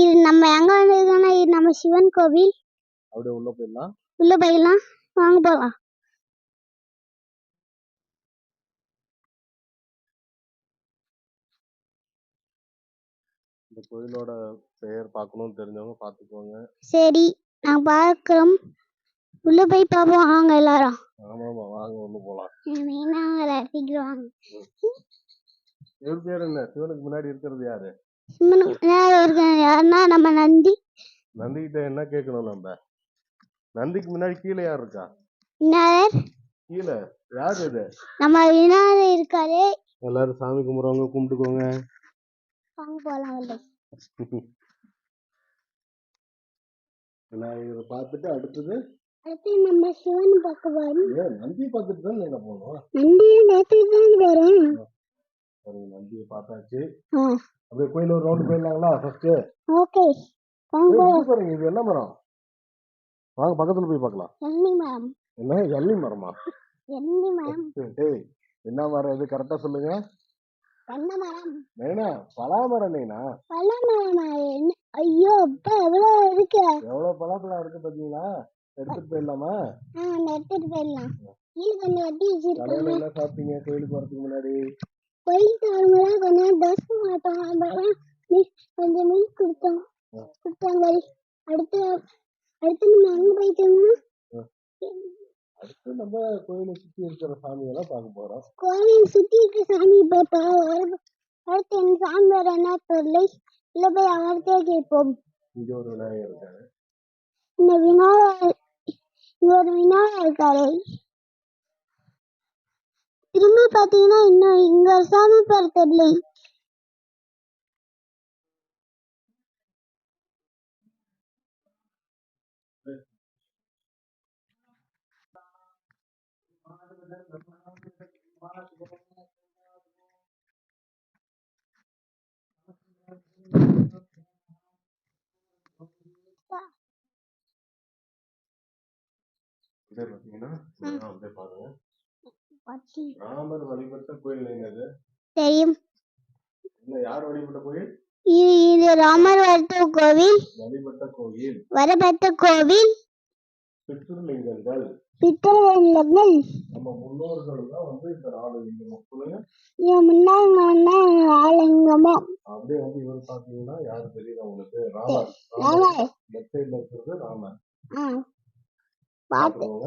இது நம்ம எங்க வந்திருக்கோம்னா இது நம்ம சிவன் கோவில். அப்படியே உள்ள போயிடலாம். வாங்க போலாம். இந்த கோயிலோட பெயர் பார்க்கணும்னு தெரிஞ்சவங்க பார்த்துக்கோங்க. சரி, நான் பார்க்கிறோம். உள்ள போய் பார்ப்போம் வாங்க எல்லாரும். ஆமாமா, வாங்க உள்ள போலாம். ரசிக்கிறோம். இவர் பேர் என்ன? சிவனுக்கு முன்னாடி இருக்கிறது யாரு? சிவனுக்கு முன்னாடி இருக்கிறது யாருன்னா நம்ம நந்தி. நந்தி கிட்ட என்ன கேட்கணும் நம்ம? நந்திக்கு முன்னாடி கீழே யார் இருக்கா? விநாயகர். கீழே யாரு இது? நம்ம விநாயகர் இருக்காரு. எல்லாரும் சாமி கும்பிடுறவங்க கும்பிட்டுக்கோங்க. வாங்க போலாம். விநாயகரை பார்த்துட்டு அடுத்து நம்ம சிவன் பார்க்க போறோம். நந்தி பார்த்துட்டு தான் என்ன போனோம்? நந்தியை நேற்றுக்கு தான் போறோம். நந்தியை பார்த்தாச்சு. அப்படியே கோயில் ஒரு ரவுண்ட் போயிடலாங்களா ஃபர்ஸ்ட்? ஓகே வாங்க. இது என்ன மரம்? வாங்க பக்கத்துல போய் பார்க்கலாம். எண்ணி மரம். என்ன எண்ணி மரமா? எண்ணி மரம். ஏய் என்ன மரம் இது? கரெக்டா சொல்லுங்க. தென்னை மரம். நைனா பலாமரம். நைனா பலாமரம். ஐயோ அப்பா எவ்வளவு இருக்கு. எவ்வளவு பலாப்பழம் இருக்கு பாத்தீங்களா? எடுத்துட்டு போயிடலாமா? எடுத்துட்டு போயிடலாம். கீழே கொஞ்சம் வட்டி வச்சிருக்காங்க. என்ன சாப்பிட்டீங்க கோயிலுக்கு வரதுக்கு முன்னாடி? கோயிலுக்கு வரும்போது கொஞ்சம் தோசை மாட்டோம், கொஞ்சம் மீன் கொடுத்தாங்க. அடுத்து நம்ம எங்க போயிட்டோம்னா அடுத்து நம்ம கோயிலை சுத்தி இருக்கிற சாமி எல்லாம் பார்க்க போறோம். கோயில் சுத்தி இருக்கிற சாமி பார்த்தோம். அடுத்து என் சாமி வேற என்ன தெரியல. இல்ல போய் அவர்கிட்ட கேட்போம். இங்க ஒரு விநாயகர் இருக்காரு. இந்த ஒரு விநாயகர் இருக்காரு. திரும்பி பாத்தீங்கன்னா இன்னும் இங்க சாமி பேர் தெரியல. ராமர் வழிபட்ட கோயில் என்னது தெரியும்? யார் வழிபட்ட கோயில்? இது ராமர் வழிபட்ட கோவில். பித்ருலிங்கங்கள். நம்ம முன்னோர்கள் தான் வந்து இந்த 4 லிங்கம் சொல்லுங்க. அப்படியே வந்து இவர் பாத்தீங்கன்னா யாரு தெரியுது உங்களுக்கு? ராமர். லெஃப்ட் சைடுல இருக்கிறது ராமர். பாத்துக்கோங்க.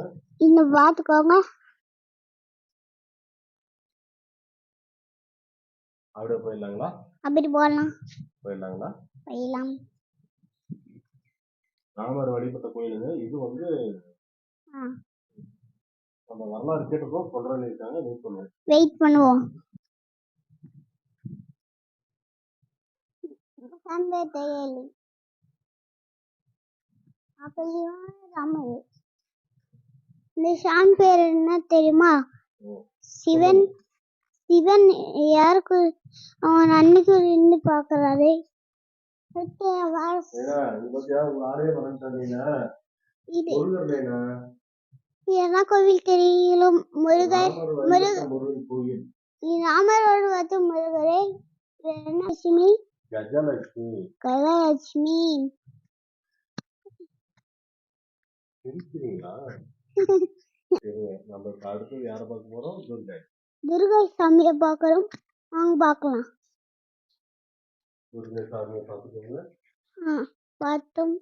அப்படியே போயிடலாங்களா? அப்படி போயிடலாங்களா? போயிடலாம். ராமர் வழிபட்ட கோயிலுங்க. இது வந்து நம்ம வரலாறு கேட்டுப்போம் சொல்றேன்னு இருக்காங்க. வெயிட் பண்ணுவோம். இந்த சாமி பேர் என்ன தெரியுமா? சிவன். யாருக்கு அவன் அன்னைக்கு இருந்து பாக்குறாரு. என்ன கோவில் தெரியும்? முருகர். ராமரோட வந்து முருகரே. கஜலட்சுமி. நம்ம அடுத்து யாரை பார்க்க போறோம்? துர்கை சாமியை பார்க்கிறோம். வாங்க பார்க்கலாம். துர்கை சாமியை பார்த்துக்கோங்க. பார்த்தோம்.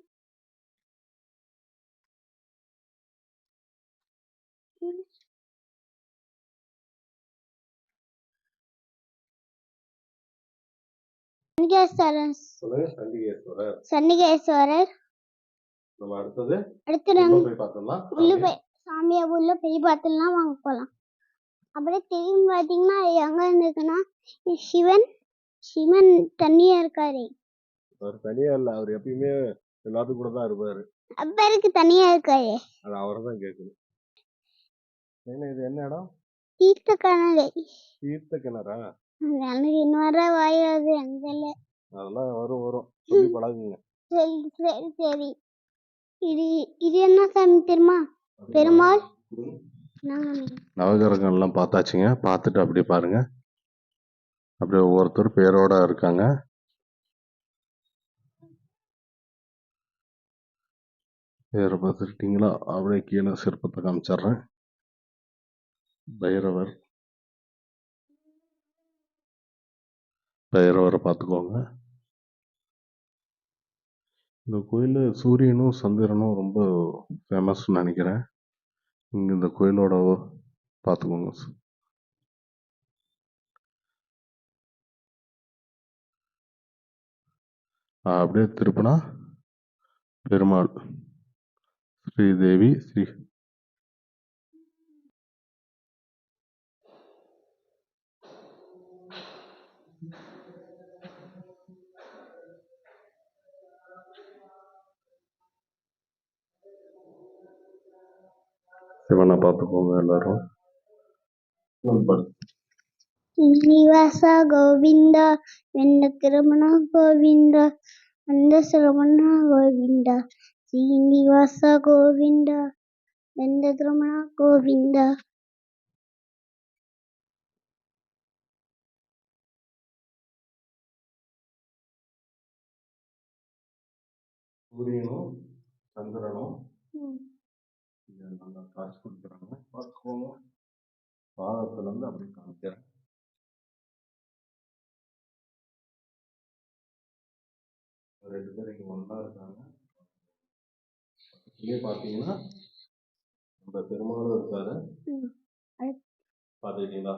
சண்டிகேஸ்வரர். அடுத்து சாமியை உள்ள போய் பார்த்துலாம். வாங்க போலாம். அப்படியே தெரியும் பாத்தீங்கன்னா எங்க இருக்குன்னா சிவன் தனியா இருக்காரு. அவர் தனியா இல்ல, அவர் எப்பயுமே எல்லாத்துக்கும் கூட தான் இருப்பாரு. அப்பருக்கு தனியா இருக்காரு. அது அவர்தான் கேட்கணும். இது என்ன இடம்? தீர்த்த கிணறு. தீர்த்த கிணறா? எனக்கு இன்னொரு வாயாது அங்கல. அதெல்லாம் வரும் சொல்லி பழகுங்க. சரி. இது என்ன சாமி தெரியுமா? பெருமாள். நவகிரகங்கள் எல்லாம் பார்த்தாச்சுங்க. பார்த்துட்டு அப்படியே பாருங்க. அப்படியே ஒவ்வொருத்தர் பேரோட இருக்காங்க. வேற பார்த்துக்கிட்டிங்களா அப்படியே கீழே சிற்பத்தை காமிச்சிடுறேன். பைரவர் பைரவரை பார்த்துக்கோங்க. இந்த கோயில் சூரியனும் சந்திரனும் ரொம்ப ஃபேமஸ்ன்னு நினைக்கிறேன். இங்கே இந்த கோயிலோட பார்த்துக்கோங்க. அப்படியே திருப்பினா பெருமாள் ஸ்ரீதேவி ஸ்ரீ சிவனை பார்த்துக்கோங்க எல்லாரும். ಶ್ರೀನಿವಾಸ ಗೋವಿಂದ ವೆಂಕಟರಮಣ ಗೋವಿಂದ ವೆಂಕಟರಮಣ ಗೋವಿಂದ ಶ್ರೀನಿವಾಸ ಗೋವಿಂದ ವೆಂಕಟರಮಣ ಗೋವಿಂದ. சூரியனும் சந்திரனும் நல்லா காசு கொடுக்குறாங்க, பார்த்துக்கோங்க. பாதத்துல இருந்து அப்படி காமிக்கிறேன். ரெண்டு பேரும் இங்க ஒன்றா இருக்காங்க. இங்கே பார்த்தீங்கன்னா நம்ம பெருமாளும் இருக்காரு. பார்த்துக்கிட்டீங்களா?